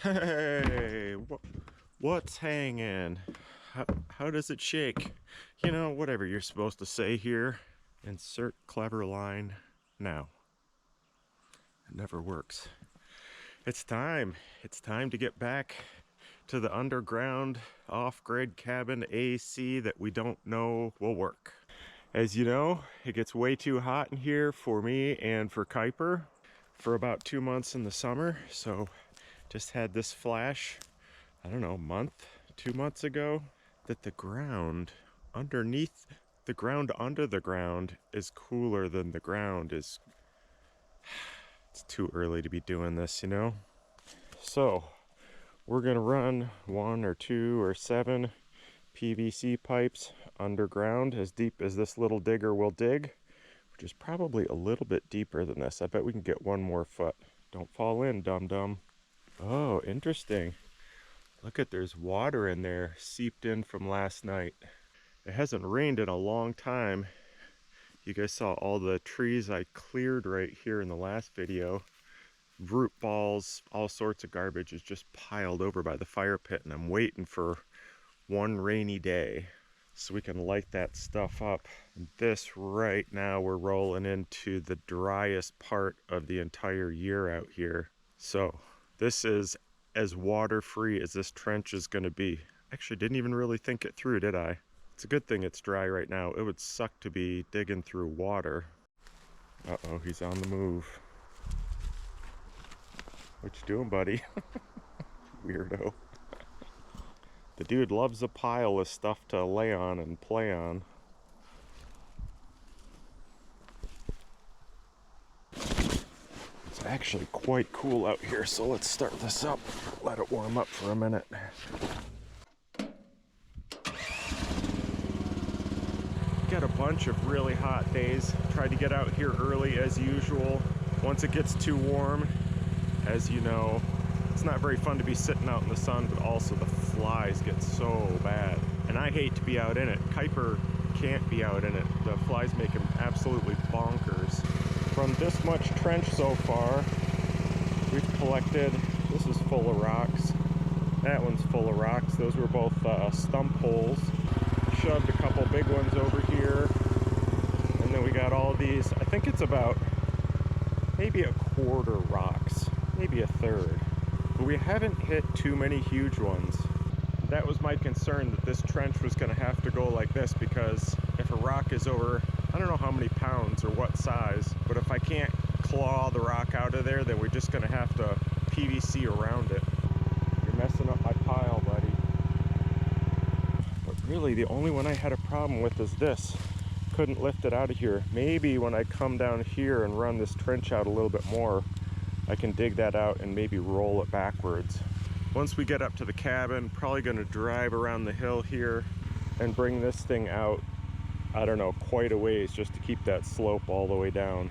Hey, what's hanging? How does it shake? You know, whatever you're supposed to say here. Insert clever line now. It never works. It's time. It's time to get back to the underground off-grid cabin AC that we don't know will work. As you know, it gets way too hot in here for me and for Kuiper for about 2 months in the summer. So just had this flash, I don't know, month, 2 months ago, that the ground underneath the ground under the ground is cooler than the ground is. It's too early to be doing this, you know? So we're gonna run 1 or 2 or 7 PVC pipes underground as deep as this little digger will dig, which is probably a little bit deeper than this. I bet we can get 1 more foot. Don't fall in, dum-dum. Oh, interesting. Look at, there's water in there seeped in from last night. It hasn't rained in a long time. You guys saw all the trees I cleared right here in the last video. Root balls, all sorts of garbage is just piled over by the fire pit, and I'm waiting for one rainy day so we can light that stuff up. And this right now, we're rolling into the driest part of the entire year out here. So this is as water-free as this trench is going to be. Actually, didn't even really think it through, did I? It's a good thing it's dry right now. It would suck to be digging through water. Uh-oh, he's on the move. What you doing, buddy? Weirdo. The dude loves a pile of stuff to lay on and play on. It's actually quite cool out here, so let's start this up. Let it warm up for a minute. Got a bunch of really hot days. Tried to get out here early as usual. Once it gets too warm, as you know, it's not very fun to be sitting out in the sun, but also the flies get so bad. And I hate to be out in it. Kuiper can't be out in it. The flies make him absolutely bonkers. From this much trench so far, we've collected, this is full of rocks. That one's full of rocks. Those were both stump holes. Shoved a couple big ones over here. And then we got all these, I think it's about maybe a quarter rocks, maybe a third. But we haven't hit too many huge ones. That was my concern, that this trench was gonna have to go like this, because if a rock is over, I don't know how many pounds or what size, but if I can't claw the rock out of there, then we're just gonna have to PVC around it. You're messing up my pile, buddy. But really, the only one I had a problem with is this. Couldn't lift it out of here. Maybe when I come down here and run this trench out a little bit more, I can dig that out and maybe roll it backwards. Once we get up to the cabin, probably gonna drive around the hill here and bring this thing out, I don't know, quite a ways, just to keep that slope all the way down.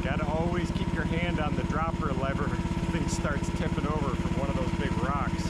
Gotta always keep your hand on the dropper lever if thing starts tipping over from one of those big rocks.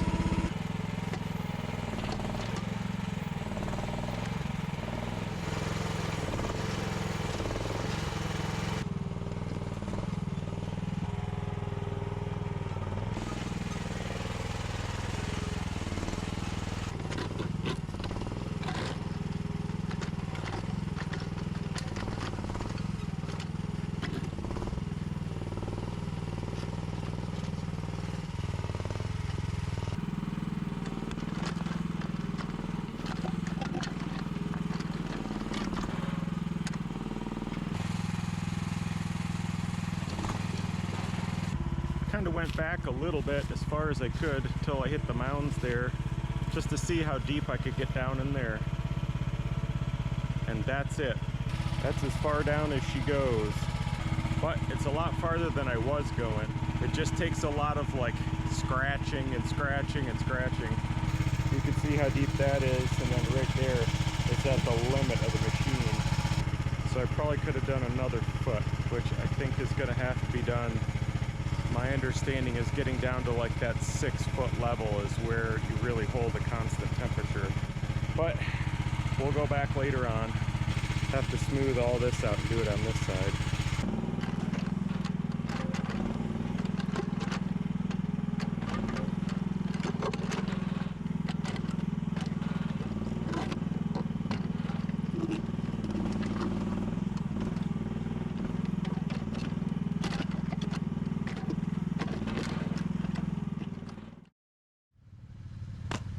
Kind of went back a little bit as far as I could until I hit the mounds there, just to see how deep I could get down in there. And that's it. That's as far down as she goes. But it's a lot farther than I was going. It just takes a lot of like scratching and scratching and scratching. You can see how deep that is, and then right there, it's at the limit of the machine. So I probably could have done another foot, which I think is gonna have to be done. My understanding is getting down to like that 6 foot level is where you really hold a constant temperature. But we'll go back later on. Have to smooth all this out and do it on this side.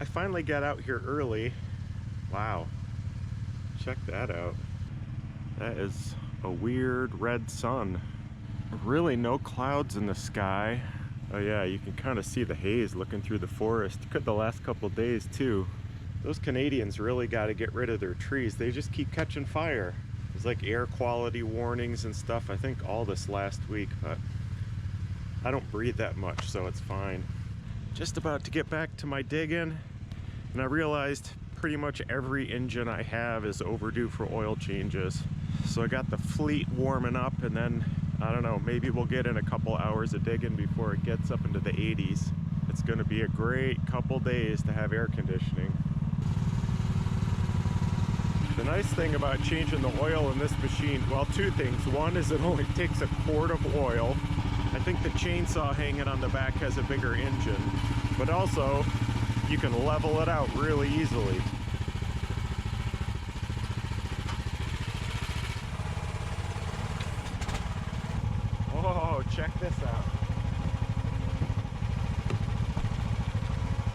I finally got out here early. Wow, check that out. That is a weird red sun. Really no clouds in the sky. Oh yeah, you can kind of see the haze looking through the forest. Could the last couple of days too. Those Canadians really got to get rid of their trees. They just keep catching fire. There's like air quality warnings and stuff, I think all this last week, but I don't breathe that much, so it's fine. Just about to get back to my digging, and I realized pretty much every engine I have is overdue for oil changes. So I got the fleet warming up, and then, I don't know, maybe we'll get in a couple hours of digging before it gets up into the 80s. It's gonna be a great couple days to have air conditioning. The nice thing about changing the oil in this machine, well, two things. One is it only takes a quart of oil. I think the chainsaw hanging on the back has a bigger engine, but also you can level it out really easily. Oh, check this out.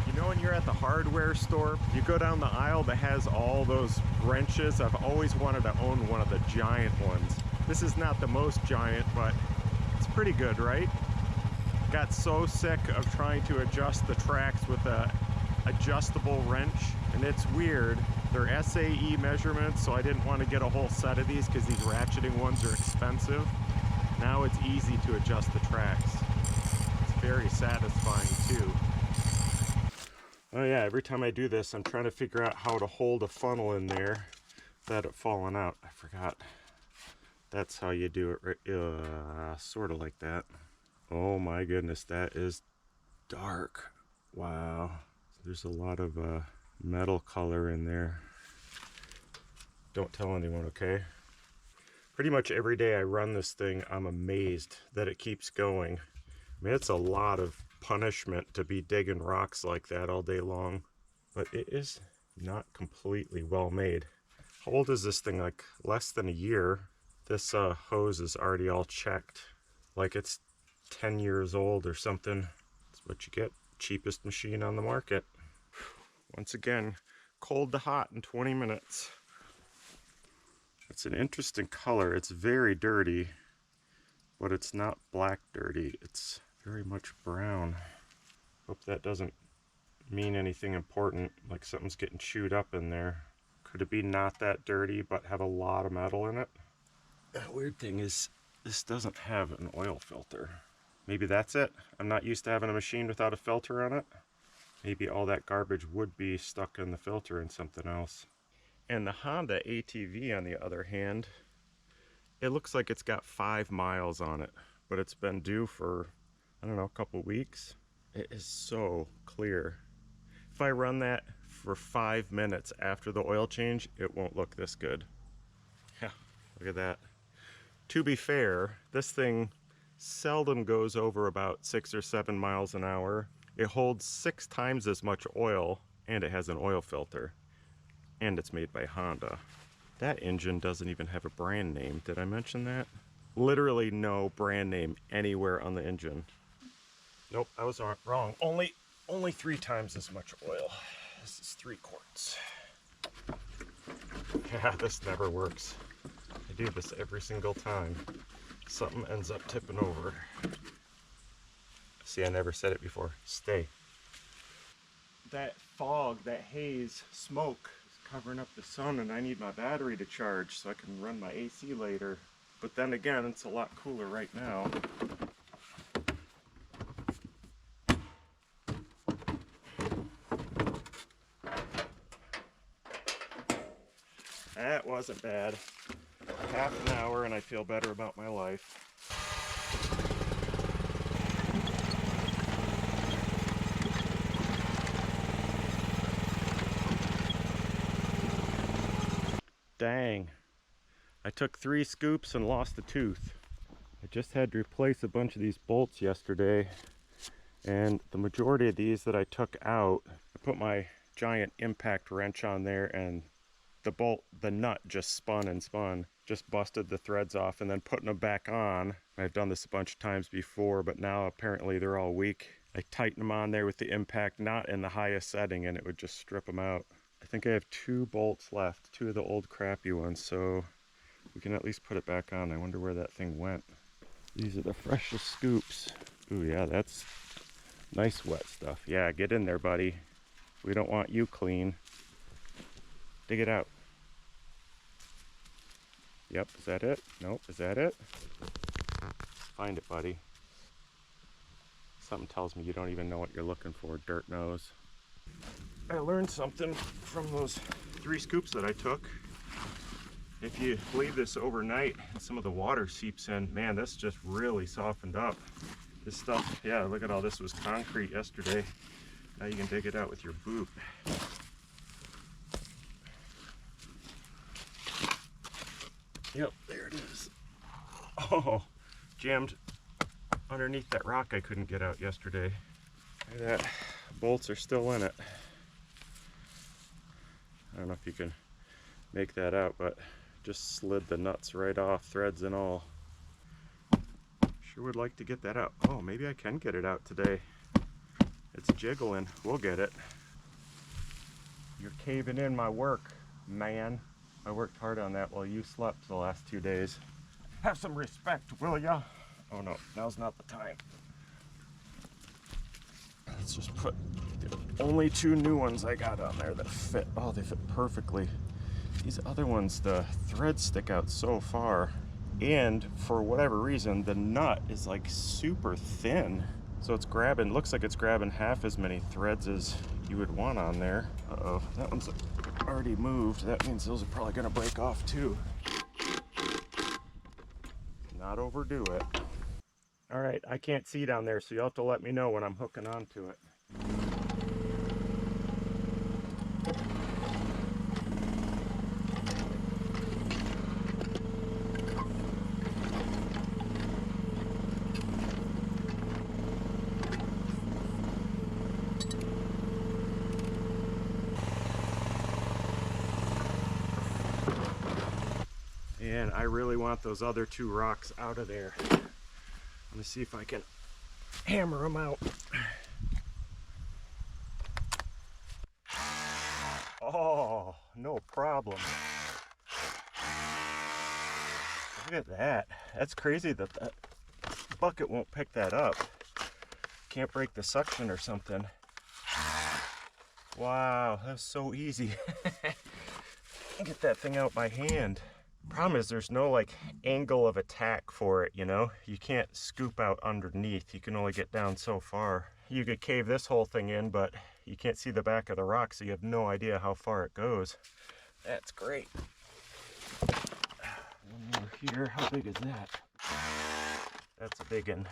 You know when you're at the hardware store, you go down the aisle that has all those wrenches? I've always wanted to own one of the giant ones. This is not the most giant, but it's pretty good, right? Got so sick of trying to adjust the tracks with a adjustable wrench, and it's weird. They're SAE measurements, so I didn't want to get a whole set of these because these ratcheting ones are expensive. Now it's easy to adjust the tracks. It's very satisfying too. Oh yeah, every time I do this, I'm trying to figure out how to hold a funnel in there without it falling out. I forgot. That's how you do it, right? Sort of like that. Oh my goodness, that is dark. Wow. There's a lot of metal color in there. Don't tell anyone, okay? Pretty much every day I run this thing, I'm amazed that it keeps going. I mean, it's a lot of punishment to be digging rocks like that all day long, but it is not completely well made. How old is this thing? Like less than a year. This hose is already all checked, like it's 10 years old or something. That's what you get. Cheapest machine on the market. Once again, cold to hot in 20 minutes. It's an interesting color. It's very dirty, but it's not black dirty. It's very much brown. Hope that doesn't mean anything important, like something's getting chewed up in there. Could it be not that dirty but have a lot of metal in it? The weird thing is this doesn't have an oil filter. Maybe that's it. I'm not used to having a machine without a filter on it. Maybe all that garbage would be stuck in the filter and something else. And the Honda ATV, on the other hand, it looks like it's got 5 miles on it, but it's been due for, I don't know, a couple weeks. It is so clear. If I run that for 5 minutes after the oil change, it won't look this good. Yeah, look at that. To be fair, this thing seldom goes over about 6 or 7 miles an hour. It holds 6 times as much oil, and it has an oil filter. And it's made by Honda. That engine doesn't even have a brand name. Did I mention that? Literally no brand name anywhere on the engine. Nope, I was wrong. Only 3 times as much oil. This is 3 quarts. Yeah, this never works. I do this every single time. Something ends up tipping over. See, I never said it before. Stay. That fog, that haze, smoke is covering up the sun, and I need my battery to charge so I can run my AC later. But then again, it's a lot cooler right now. That wasn't bad. Half an hour and I feel better about my life. Dang. I took 3 scoops and lost a tooth. I just had to replace a bunch of these bolts yesterday, and the majority of these that I took out, I put my giant impact wrench on there, and the nut just spun and spun. Just busted the threads off, and then putting them back on. I've done this a bunch of times before, but now apparently they're all weak. I tighten them on there with the impact not in the highest setting, and it would just strip them out. I think I have 2 bolts left, 2 of the old crappy ones, so we can at least put it back on. I wonder where that thing went. These are the freshest scoops. Ooh, yeah, that's nice wet stuff. Yeah, get in there, buddy. We don't want you clean. Dig it out. Yep, is that it? Nope, is that it? Find it, buddy. Something tells me you don't even know what you're looking for, dirt nose. I learned something from those 3 scoops that I took. If you leave this overnight and some of the water seeps in, man, this just really softened up. This stuff, yeah, look at all this was concrete yesterday. Now you can dig it out with your boot. Yep, there it is. Oh, jammed underneath that rock I couldn't get out yesterday. Look at that. Bolts are still in it. I don't know if you can make that out, but just slid the nuts right off, threads and all. Sure would like to get that out. Oh, maybe I can get it out today. It's jiggling. We'll get it. You're caving in my work, man. I worked hard on that while you slept the last 2 days. Have some respect, will ya? Oh no, now's not the time. Let's just put the only 2 new ones I got on there that fit. Oh, they fit perfectly. These other ones, the threads stick out so far. And for whatever reason, the nut is like super thin. So it's grabbing, looks like it's grabbing half as many threads as you would want on there. Uh-oh, that one's already moved. That means those are probably gonna break off too. Not overdo it. All right, I can't see down there, so you'll have to let me know when I'm hooking onto it. And I really want those other 2 rocks out of there. I'm gonna see if I can hammer them out. Oh, no problem. Look at that. That's crazy that that bucket won't pick that up. Can't break the suction or something. Wow, that's so easy. Get that thing out by hand. Problem is there's no like angle of attack for it, you know? You can't scoop out underneath. You can only get down so far. You could cave this whole thing in, but you can't see the back of the rock, so you have no idea how far it goes. That's great. One more here. How big is that? That's a big one.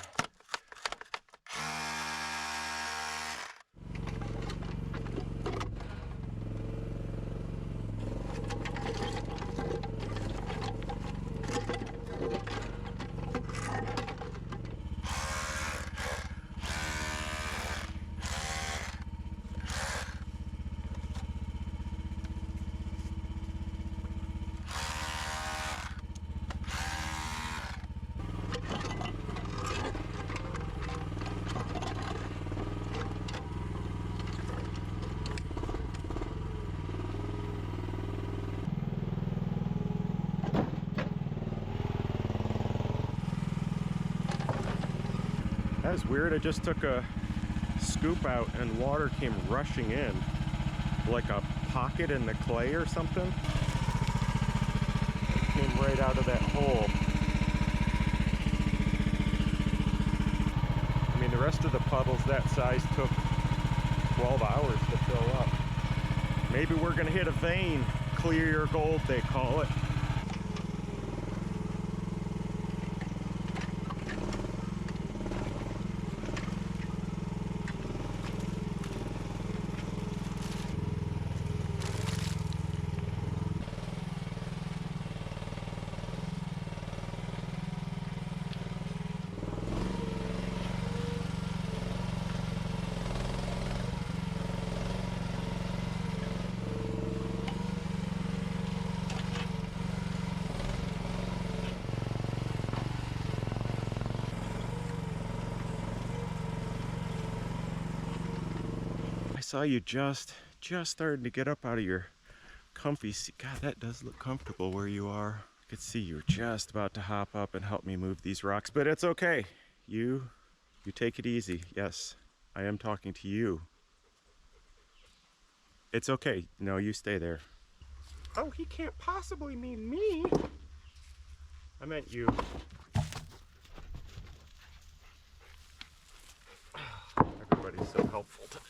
That was weird. I just took a scoop out and water came rushing in. Like a pocket in the clay or something. Came right out of that hole. I mean, the rest of the puddles that size took 12 hours to fill up. Maybe we're gonna hit a vein. Clear your gold, they call it. I saw you just starting to get up out of your comfy seat. God, that does look comfortable where you are. I could see you were just about to hop up and help me move these rocks, but it's okay. You take it easy. Yes, I am talking to you. It's okay. No, you stay there. Oh, he can't possibly mean me. I meant you. Everybody's so helpful today.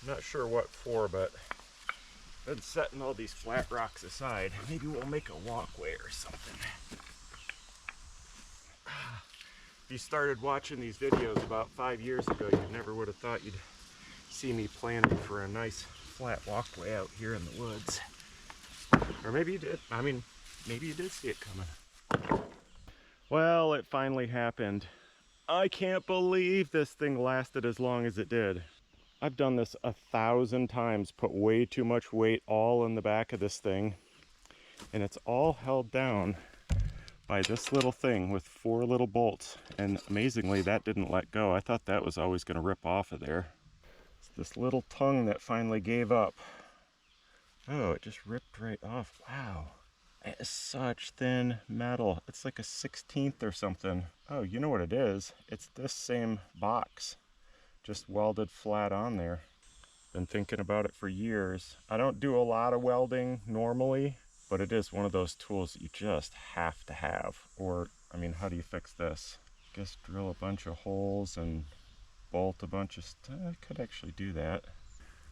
I'm not sure what for, but I've been setting all these flat rocks aside. Maybe we'll make a walkway or something. If you started watching these videos about 5 years ago, you never would have thought you'd see me planning for a nice flat walkway out here in the woods. Or maybe you did. I mean, maybe you did see it coming. Well, it finally happened. I can't believe this thing lasted as long as it did. I've done this 1,000 times, put way too much weight all in the back of this thing, and it's all held down by this little thing with 4 little bolts, and amazingly that didn't let go. I thought that was always going to rip off of there. It's this little tongue that finally gave up. Oh, it just ripped right off. Wow, it is such thin metal. It's like a 1/16 or something. Oh, you know what it is? It's this same box, just welded flat on there. Been thinking about it for years. I don't do a lot of welding normally, but it is one of those tools that you just have to have. Or, I mean, how do you fix this? I guess drill a bunch of holes and bolt a bunch of stuff. I could actually do that.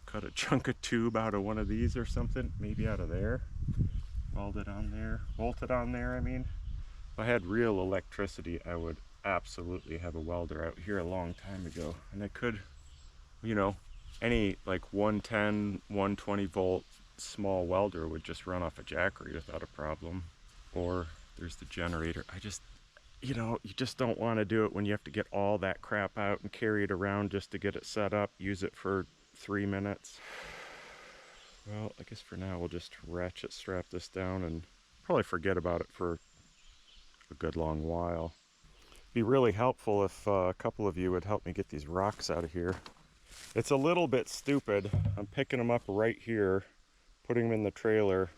Cut a chunk of tube out of one of these or something, maybe out of there. Weld it on there, bolt it on there, I mean. If I had real electricity, I would absolutely have a welder out here a long time ago. And I could, you know, any like 110, 120 volt small welder would just run off a jackery without a problem. Or there's the generator. I just, you know, you just don't want to do it when you have to get all that crap out and carry it around just to get it set up, use it for 3 minutes. Well, I guess for now we'll just ratchet strap this down and probably forget about it for a good long while. It'd be really helpful if a couple of you would help me get these rocks out of here. It's a little bit stupid. I'm picking them up right here, putting them in the trailer,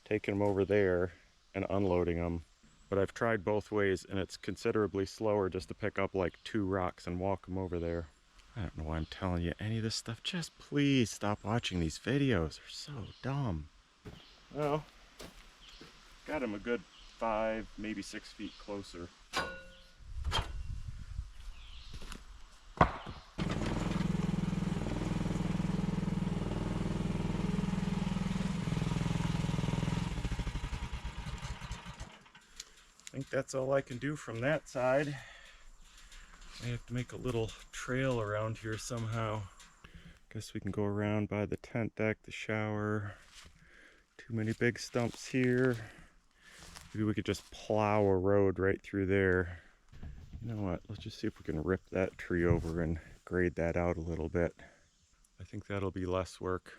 taking them over there, and unloading them. But I've tried both ways, and it's considerably slower just to pick up like 2 rocks and walk them over there. I don't know why I'm telling you any of this stuff. Just please stop watching these videos. They're so dumb. Well, got him a good 5, maybe 6 feet closer. I think that's all I can do from that side. I have to make a little trail around here somehow. Guess we can go around by the tent deck, the shower. Too many big stumps here. Maybe we could just plow a road right through there. You know what? Let's just see if we can rip that tree over and grade that out a little bit. I think that'll be less work.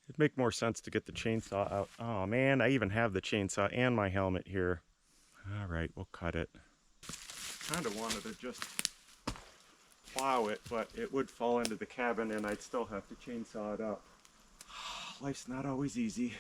It'd make more sense to get the chainsaw out. Oh man, I even have the chainsaw and my helmet here. All right, we'll cut it. Kind of wanted to just plow it, but it would fall into the cabin and I'd still have to chainsaw it up. Life's not always easy.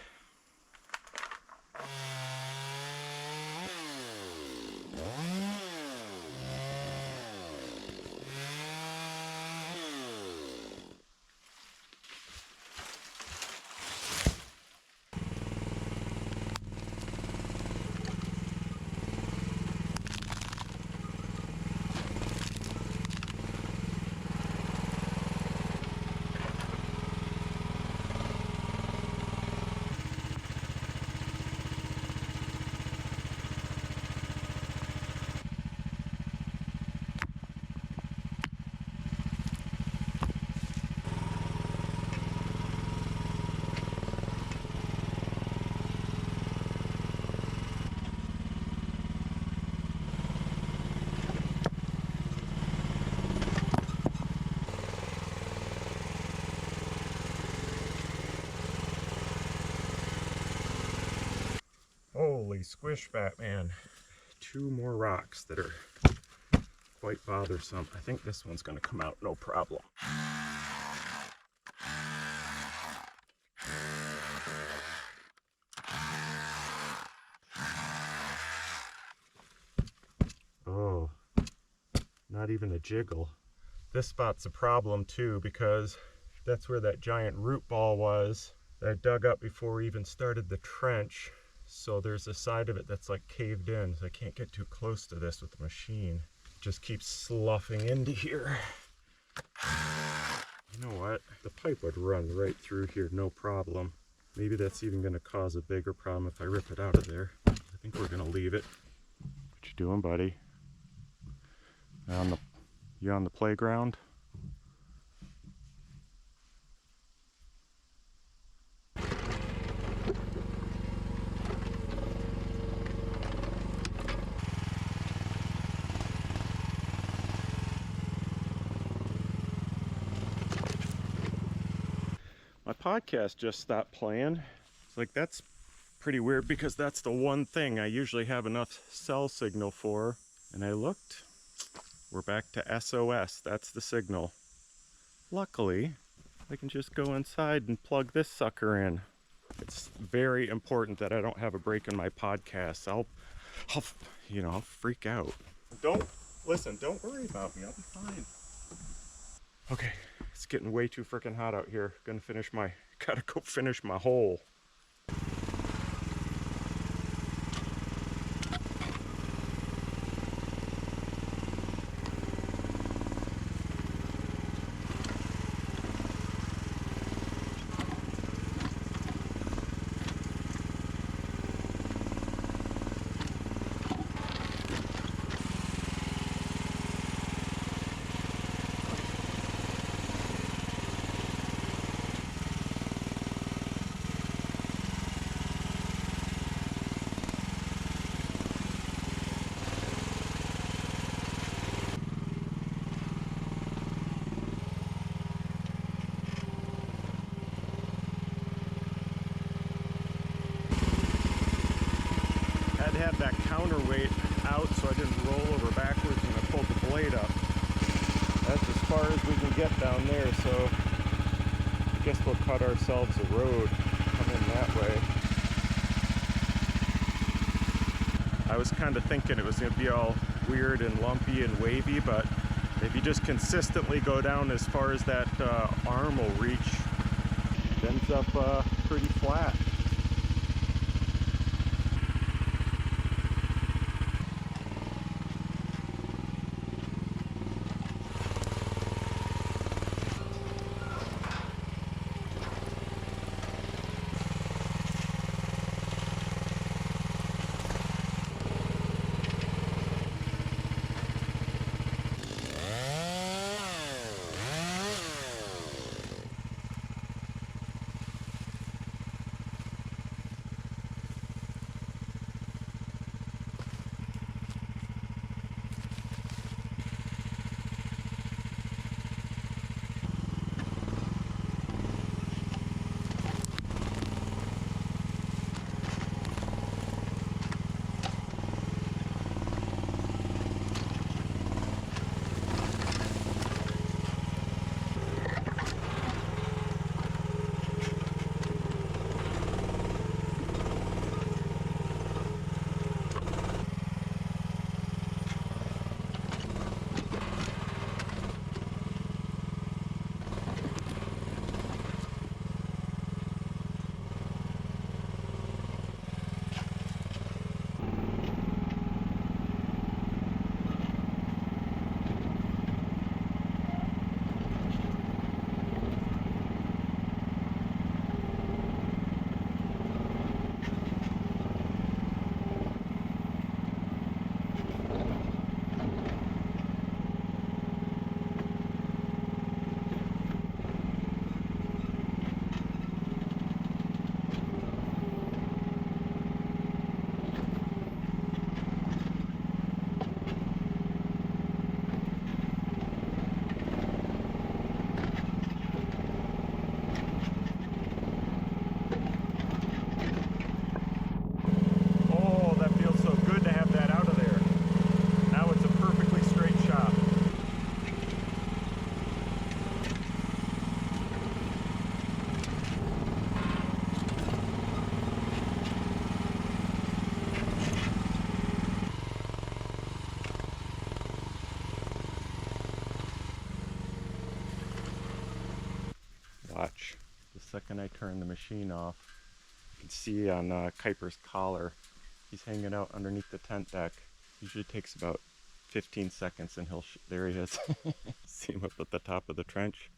Holy squish Batman. 2 more rocks that are quite bothersome. I think this one's going to come out no problem. Oh, not even a jiggle. This spot's a problem too because that's where that giant root ball was that I dug up before we even started the trench. So there's a side of it that's like caved in, so I can't get too close to this with the machine. It just keeps sloughing into here. You know what? The pipe would run right through here, no problem. Maybe that's even going to cause a bigger problem if I rip it out of there. I think we're going to leave it. What you doing, buddy? You on the playground? My podcast just stopped playing. It's like, that's pretty weird because that's the one thing I usually have enough cell signal for. And I looked, we're back to SOS. That's the signal. Luckily, I can just go inside and plug this sucker in. It's very important that I don't have a break in my podcast. I'll freak out. Don't worry about me. I'll be fine. Okay. It's getting way too freaking hot out here. Gotta go finish my hole. Have that counterweight out so I didn't roll over backwards when I pulled the blade up. That's as far as we can get down there, so I guess we'll cut ourselves a road, come in that way. I was kind of thinking it was going to be all weird and lumpy and wavy, but if you just consistently go down as far as that arm will reach, it ends up pretty flat. Watch. The second I turn the machine off, you can see on Kuiper's collar, he's hanging out underneath the tent deck. Usually takes about 15 seconds and there he is. See him up at the top of the trench.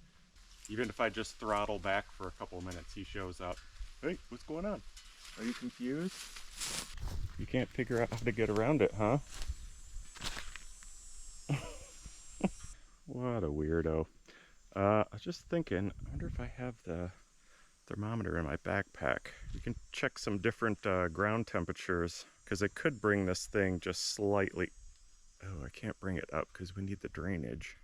Even if I just throttle back for a couple minutes, he shows up. Hey, what's going on? Are you confused? You can't figure out how to get around it, huh? What a weirdo. I was just thinking, I wonder if I have the thermometer in my backpack. We can check some different ground temperatures, because I could bring this thing just slightly. Oh, I can't bring it up because we need the drainage.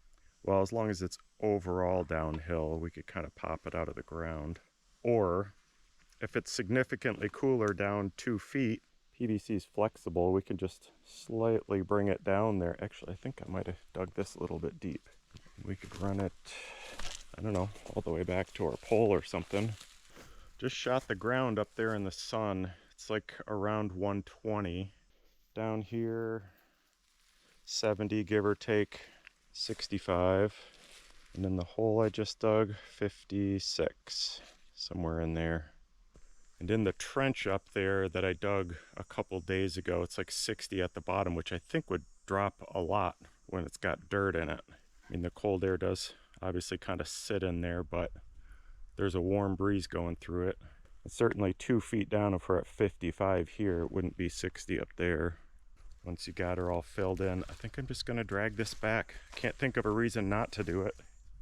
Well, as long as it's overall downhill, we could kind of pop it out of the ground. Or if it's significantly cooler down 2 feet, PVC is flexible, we can just slightly bring it down there. Actually, I think I might have dug this a little bit deep. We could run it, I don't know, all the way back to our pole or something. Just shot the ground up there in the sun. It's like around 120. Down here, 70, give or take, 65. And in the hole I just dug, 56, somewhere in there. And in the trench up there that I dug a couple days ago, it's like 60 at the bottom, which I think would drop a lot when it's got dirt in it. I mean, the cold air does obviously kind of sit in there, but there's a warm breeze going through it. It's certainly 2 feet down. If we're at 55 here, it wouldn't be 60 up there. Once you got her all filled in, I think I'm just gonna drag this back. Can't think of a reason not to do it.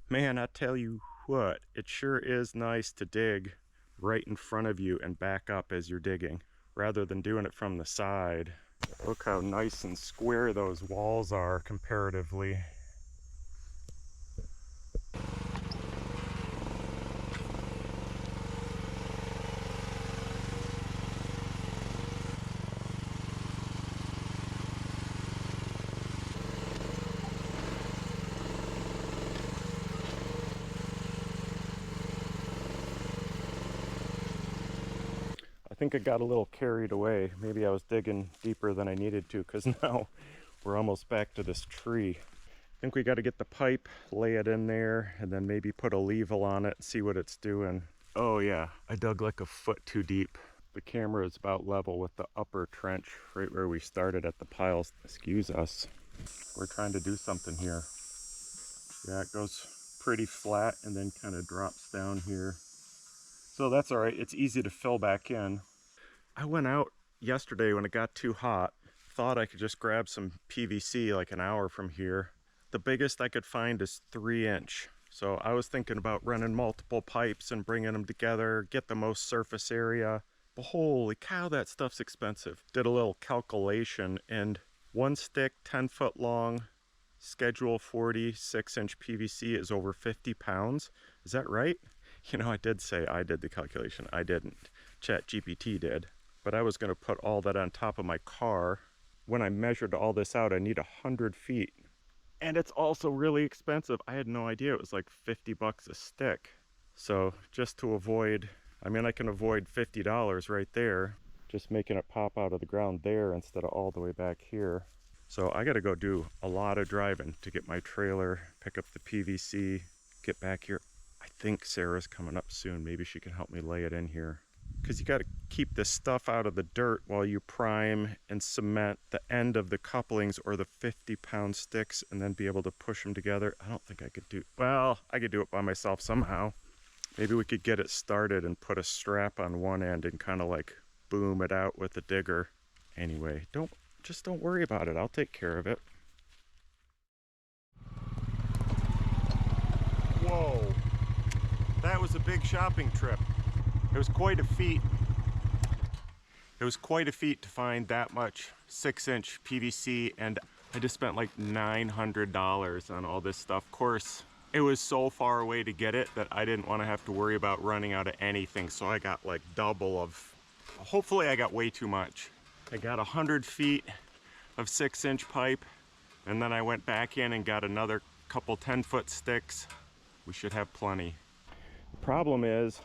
Man, I tell you what, it sure is nice to dig right in front of you and back up as you're digging, rather than doing it from the side. Look how nice and square those walls are comparatively. think I got a little carried away. Maybe I was digging deeper than I needed to, because now we're almost back to this tree. I think we got to get the pipe, lay it in there, and then maybe put a level on it and see what it's doing. Oh yeah, I dug like a foot too deep. The camera is about level with the upper trench right where we started at the piles. Excuse us. We're trying to do something here. Yeah, it goes pretty flat and then kind of drops down here. So that's all right. It's easy to fill back in. I went out yesterday when it got too hot. Thought I could just grab some PVC like an hour from here. The biggest I could find is 3-inch. So I was thinking about running multiple pipes and bringing them together, get the most surface area. But holy cow, that stuff's expensive. Did a little calculation, and one stick, 10 foot long, schedule 40, 6-inch PVC is over 50 pounds. Is that right? You know, I did say I did the calculation. I didn't. ChatGPT did. But I was going to put all that on top of my car. When I measured all this out, I need 100 feet. And it's also really expensive. I had no idea it was like 50 bucks a stick. So just to avoid, I mean, I can avoid $50 right there, just making it pop out of the ground there instead of all the way back here. So I got to go do a lot of driving to get my trailer, pick up the PVC, get back here. I think Sarah's coming up soon. Maybe she can help me lay it in here. Because you got to keep this stuff out of the dirt while you prime and cement the end of the couplings or the 50-pound sticks and then be able to push them together. I don't think I could do, well, I could do it by myself somehow. Maybe we could get it started and put a strap on one end and kind of like boom it out with the digger. Anyway, just don't worry about it. I'll take care of it. Whoa, that was a big shopping trip. It was quite a feat. It was quite a feat to find that much 6-inch PVC, and I just spent like $900 on all this stuff. Of course, it was so far away to get it that I didn't want to have to worry about running out of anything, so I got like double of, hopefully I got way too much. I got 100 feet of 6-inch pipe, and then I went back in and got another couple 10-foot sticks. We should have plenty. The problem is,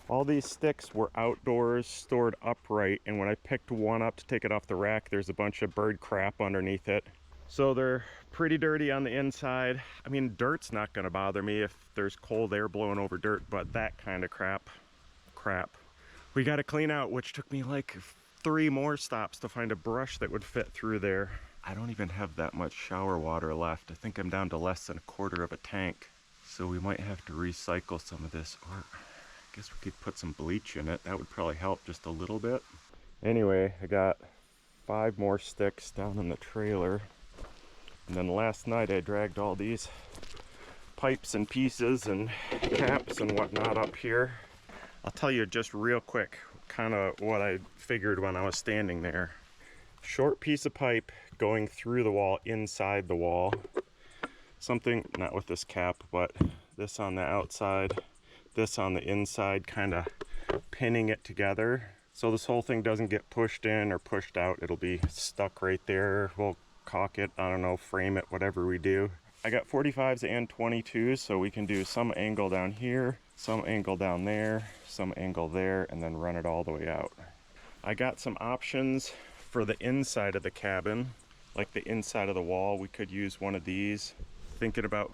all these sticks were outdoors, stored upright, and when I picked one up to take it off the rack, there's a bunch of bird crap underneath it. So they're pretty dirty on the inside. I mean, dirt's not gonna bother me if there's cold air blowing over dirt, but that kind of crap, we gotta clean out, which took me like 3 more stops to find a brush that would fit through there. I don't even have that much shower water left. I think I'm down to less than 1/4 of a tank. So we might have to recycle some of this, or I guess we could put some bleach in it. That would probably help just a little bit. Anyway, I got 5 more sticks down in the trailer. And then last night I dragged all these pipes and pieces and caps and whatnot up here. I'll tell you just real quick kind of what I figured when I was standing there. Short piece of pipe going through the wall, inside the wall. Something, not with this cap, but this on the outside, this on the inside, kind of pinning it together. So this whole thing doesn't get pushed in or pushed out. It'll be stuck right there. We'll caulk it, I don't know, frame it, whatever we do. I got 45s and 22s, so we can do some angle down here, some angle down there, some angle there, and then run it all the way out. I got some options for the inside of the cabin, like the inside of the wall. We could use one of these. Thinking about,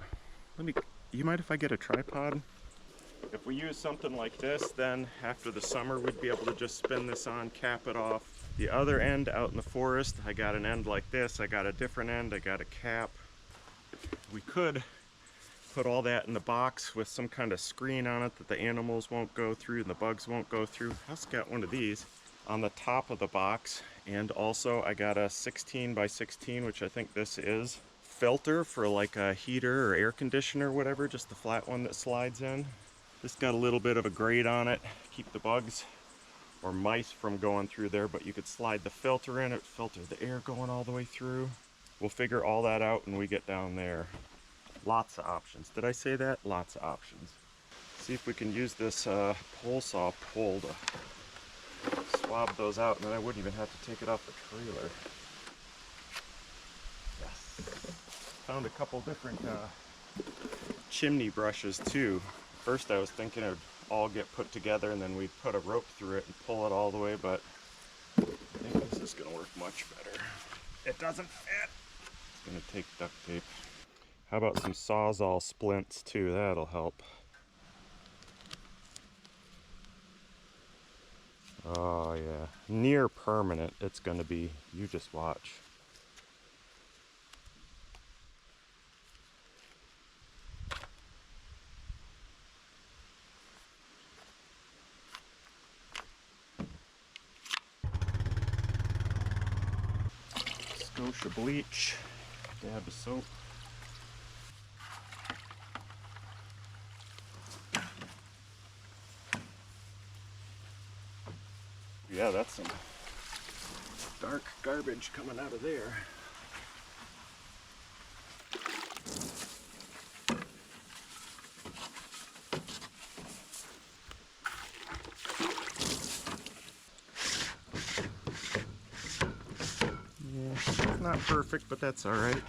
you mind if I get a tripod? If we use something like this, then after the summer we'd be able to just spin this on, cap it off. The other end out in the forest, I got an end like this, I got a different end, I got a cap. We could put all that in the box with some kind of screen on it that the animals won't go through and the bugs won't go through. I also got one of these on the top of the box, and also I got a 16 by 16, which I think this is, filter for like a heater or air conditioner or whatever, just the flat one that slides in. This got a little bit of a grate on it, keep the bugs or mice from going through there, but you could slide the filter in it, filter the air going all the way through. We'll figure all that out when we get down there. Lots of options. Did I say that? Lots of options. See if we can use this pole saw pole to swab those out, and then I wouldn't even have to take it off the trailer. Yes. Found a couple different chimney brushes too. First I was thinking it'd all get put together and then we'd put a rope through it and pull it all the way, but I think this is gonna work much better. It doesn't fit. It's gonna take duct tape. How about some Sawzall splints too? That'll help. Oh yeah, near permanent it's gonna be. You just watch. Scotia bleach, dab of soap. Yeah, that's some dark garbage coming out of there. Yeah, it's not perfect, but that's all right.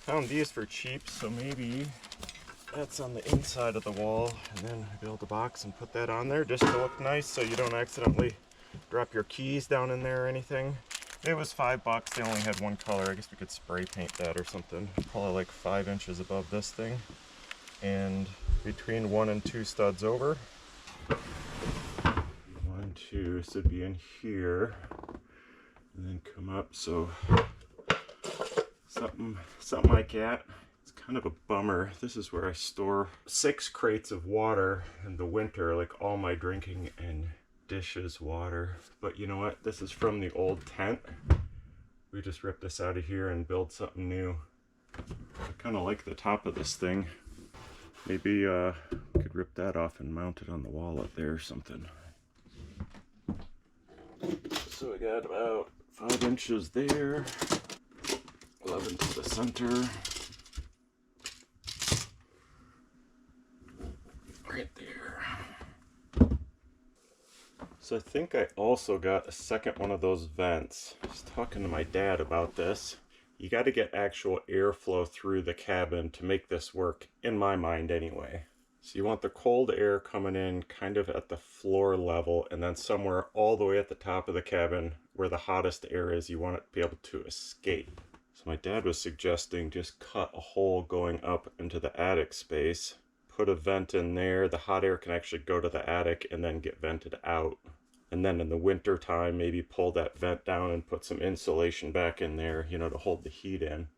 Found these for cheap, so maybe that's on the inside of the wall, and then build a box and put that on there just to look nice so you don't accidentally drop your keys down in there or anything. It was $5. They only had one color. I guess we could spray paint that or something. Probably like 5 inches above this thing, and between 1 and 2 studs over. 1, 2, this would be in here, and then come up. So something like that. It's kind of a bummer. This is where I store 6 crates of water in the winter, like all my drinking and dishes water. But you know what? This is from the old tent. We just ripped this out of here and build something new. I kind of like the top of this thing. Maybe we could rip that off and mount it on the wall up there or something. So we got about 5 inches there. 11 to the center. Right there. So I think I also got a second one of those vents. I was talking to my dad about this. You got to get actual airflow through the cabin to make this work, in my mind anyway. So you want the cold air coming in kind of at the floor level, and then somewhere all the way at the top of the cabin where the hottest air is, you want it to be able to escape. So my dad was suggesting just cut a hole going up into the attic space, put a vent in there, the hot air can actually go to the attic and then get vented out. And then in the winter time, maybe pull that vent down and put some insulation back in there, you know, to hold the heat in.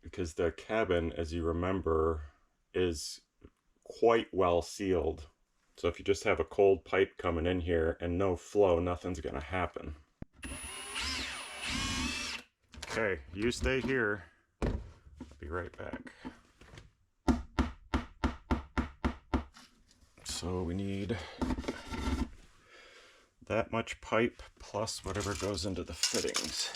Because the cabin, as you remember, is quite well sealed. So if you just have a cold pipe coming in here and no flow, nothing's gonna happen. Okay, you stay here. I'll be right back. So we need that much pipe plus whatever goes into the fittings.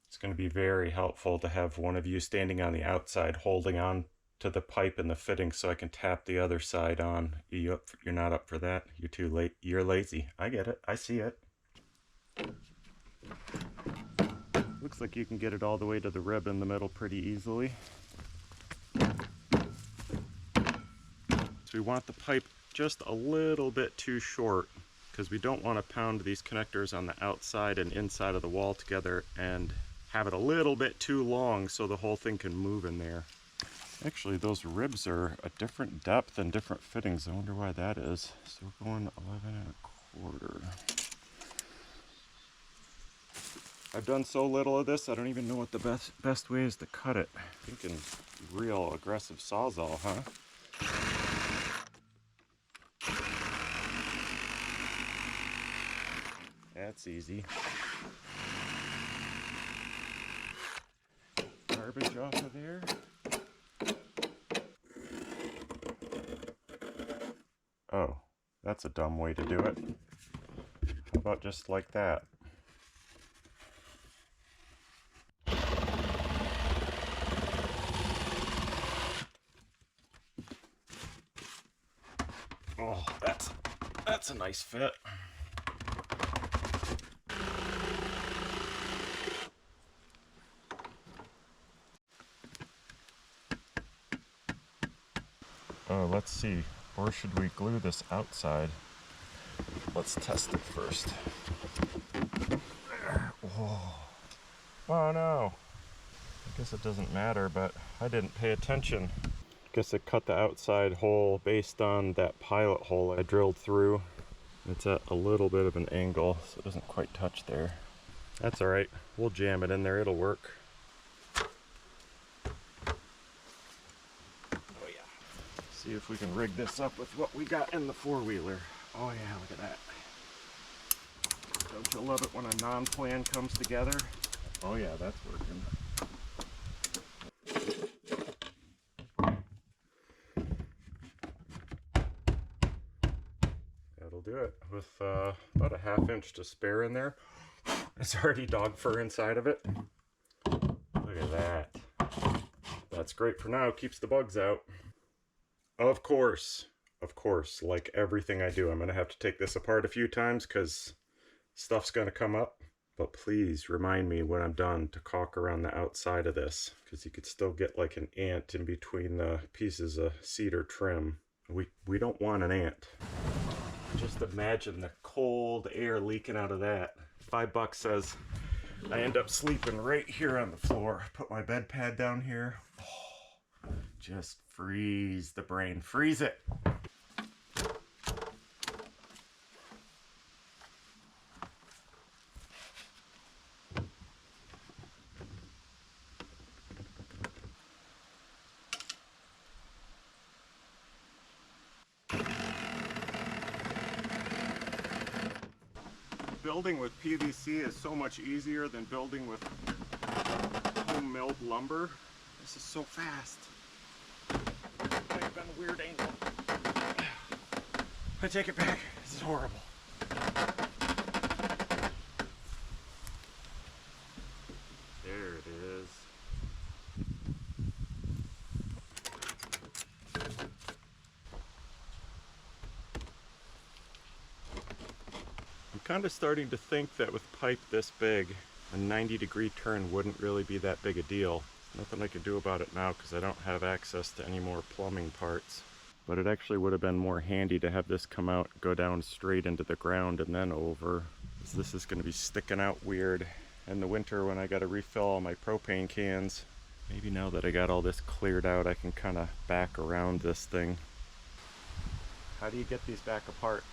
It's going to be very helpful to have one of you standing on the outside holding on to the pipe and the fitting so I can tap the other side on. You're not up for that? You're too late. You're lazy. I get it. I see it. Looks like you can get it all the way to the rib in the middle pretty easily. So we want the pipe just a little bit too short because we don't want to pound these connectors on the outside and inside of the wall together and have it a little bit too long so the whole thing can move in there. Actually, those ribs are a different depth and different fittings. I wonder why that is. So we're going 11 1/4. I've done so little of this, I don't even know what the best way is to cut it. Thinking real aggressive Sawzall, huh? That's easy. Garbage off of there. Oh, that's a dumb way to do it. How about just like that? Oh, that's a nice fit. Oh, let's see. Or should we glue this outside? Let's test it first. Whoa. Oh no. I guess it doesn't matter, but I didn't pay attention. Guess I cut the outside hole based on that pilot hole I drilled through. It's at a little bit of an angle, so it doesn't quite touch there. That's all right. We'll jam it in there. It'll work. Oh yeah. See if we can rig this up with what we got in the four-wheeler. Oh yeah, look at that. Don't you love it when a non-plan comes together? Oh yeah, that's working. That'll do it. With about a ½ inch to spare in there. It's already dog fur inside of it. Look at that. That's great for now. Keeps the bugs out. Of course, like everything I do, I'm going to have to take this apart a few times because stuff's going to come up. But please remind me when I'm done to caulk around the outside of this, because you could still get like an ant in between the pieces of cedar trim. We don't want an ant. Just imagine the cold air leaking out of that. $5 says I end up sleeping right here on the floor. Put my bed pad down here. Oh, just freeze the brain. Freeze it. Building with PVC is so much easier than building with home milled lumber. This is so fast. Might have been a weird angle. I take it back. This is horrible. There it is. I'm kind of starting to think that with pipe this big, a 90-degree turn wouldn't really be that big a deal. Nothing I can do about it now because I don't have access to any more plumbing parts. But it actually would have been more handy to have this come out, go down straight into the ground and then over. This is going to be sticking out weird in the winter when I got to refill all my propane cans. Maybe now that I got all this cleared out, I can kind of back around this thing. How do you get these back apart?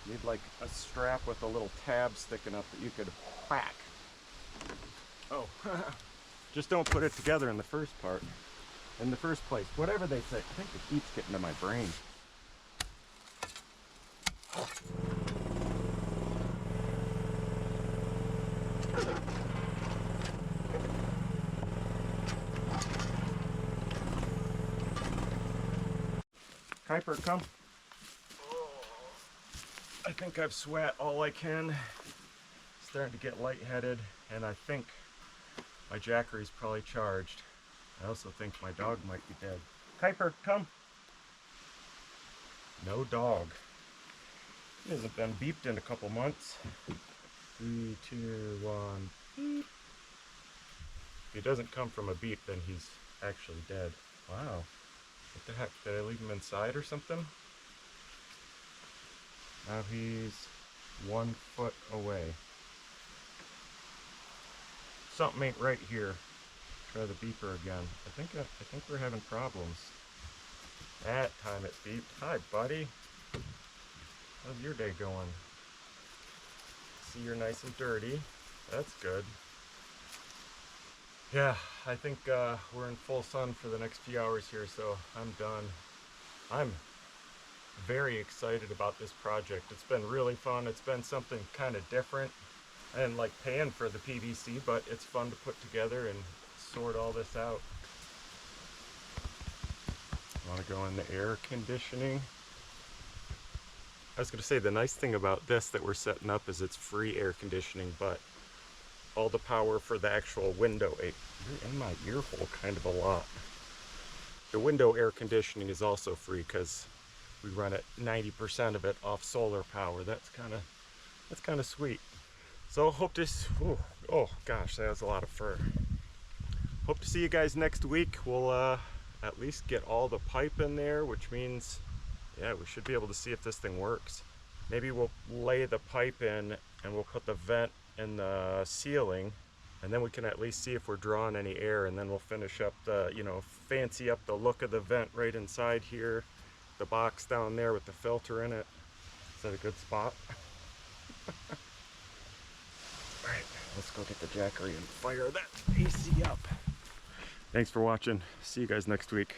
You need like a strap with a little tab sticking up that you could whack. Oh, just don't put it together in the first place. Whatever they say. I think it keeps getting to my brain. Kuiper, come. I think I've sweat all I can. Starting to get lightheaded, and I think my Jackery's probably charged. I also think my dog might be dead. Kuiper, come. No dog. He hasn't been beeped in a couple months. 3, 2, 1, beep. If he doesn't come from a beep, then he's actually dead. Wow. What the heck? Did I leave him inside or something? Now he's 1 foot away. Something ain't right here. Try the beeper again. I think we're having problems. That time it beeped. Hi, buddy. How's your day going? See, you're nice and dirty. That's good. Yeah, I think we're in full sun for the next few hours here, so I'm done. I'm very excited about this project. It's been really fun. It's been something kind of different. I didn't like paying for the PVC, but it's fun to put together and sort all this out. I want to go in the air conditioning. I was going to say, the nice thing about this that we're setting up is it's free air conditioning, but all the power for the actual window, you're in my ear hole kind of a lot. The window air conditioning is also free because we run it 90% of it off solar power. That's kind of sweet. So hope this, oh gosh, that was a lot of fur. Hope to see you guys next week. We'll at least get all the pipe in there, which means, yeah, we should be able to see if this thing works. Maybe we'll lay the pipe in and we'll put the vent in the ceiling, and then we can at least see if we're drawing any air, and then we'll finish up the, fancy up the look of the vent right inside here. The box down there with the filter in it. Is that a good spot? Alright, let's go get the Jackery and fire that AC up. Thanks for watching. See you guys next week.